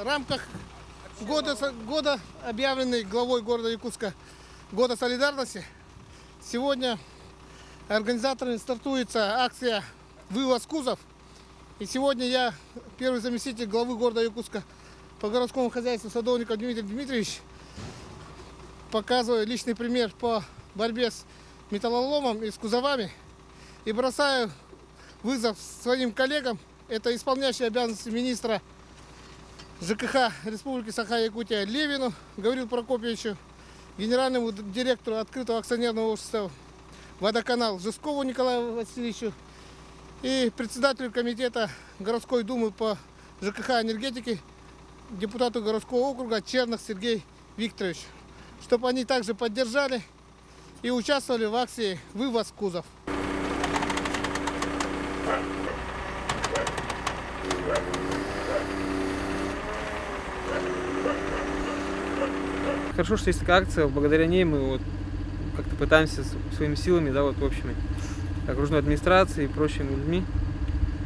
рамках года, объявленный главой города Якутска, года солидарности, сегодня организаторами стартуется акция «Вывоз кузов». И сегодня я, первый заместитель главы города Якутска по городскому хозяйству Садовников Дмитрий Дмитриевич, показываю личный пример по борьбе с металлоломом и с кузовами. И бросаю вызов своим коллегам. Это исполняющий обязанности министра ЖКХ Республики Саха-Якутия Левину Гаврилу Прокопьевичу, генеральному директору открытого акционерного общества «Водоканал» Жескову Николаю Васильевичу и председателю комитета городской думы по ЖКХ энергетике, депутату городского округа Черных Сергей Викторович, чтобы они также поддержали и участвовали в акции «Вывоз кузов». Хорошо, что есть такая акция, благодаря ней мы вот как-то пытаемся своими силами, да, вот общими, окружной администрацией и прочими людьми,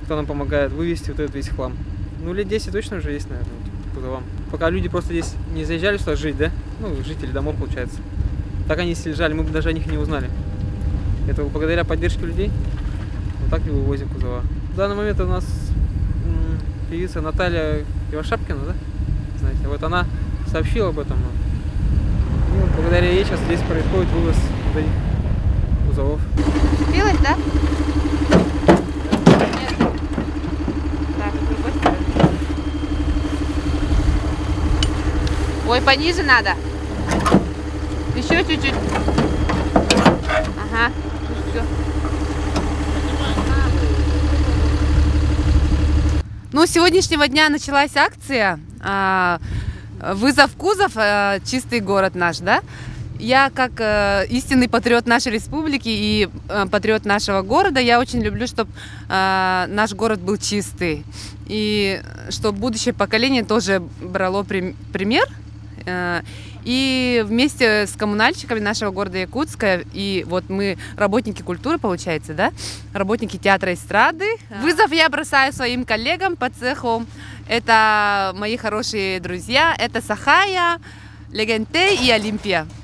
кто нам помогает вывести вот этот весь хлам. Ну, лет 10 точно уже есть, наверное, кузовам. Пока люди просто здесь не заезжали сюда жить, да, ну, жители домов, получается. Так они здесь лежали, мы бы даже о них не узнали. Это благодаря поддержке людей, вот так и вывозим кузова. В данный момент у нас певица Наталья Ивашапкина, да, знаете, вот она сообщила об этом. Ну, благодаря ей сейчас здесь происходит вывоз кузовов. Купилась, да? Нет. Так, другой стороны. Ой, пониже надо. Еще чуть-чуть. Ага. Все. Ну, с сегодняшнего дня началась акция «Вызов кузов. Чистый город наш», да? Я, как истинный патриот нашей республики и патриот нашего города, я очень люблю, чтобы наш город был чистый. И чтобы будущее поколение тоже брало пример. И вместе с коммунальщиками нашего города Якутска, и вот мы работники культуры, получается, да, работники театра эстрады. Вызов я бросаю своим коллегам по цеху. Это мои хорошие друзья, это Сахая, Легентей и Олимпия.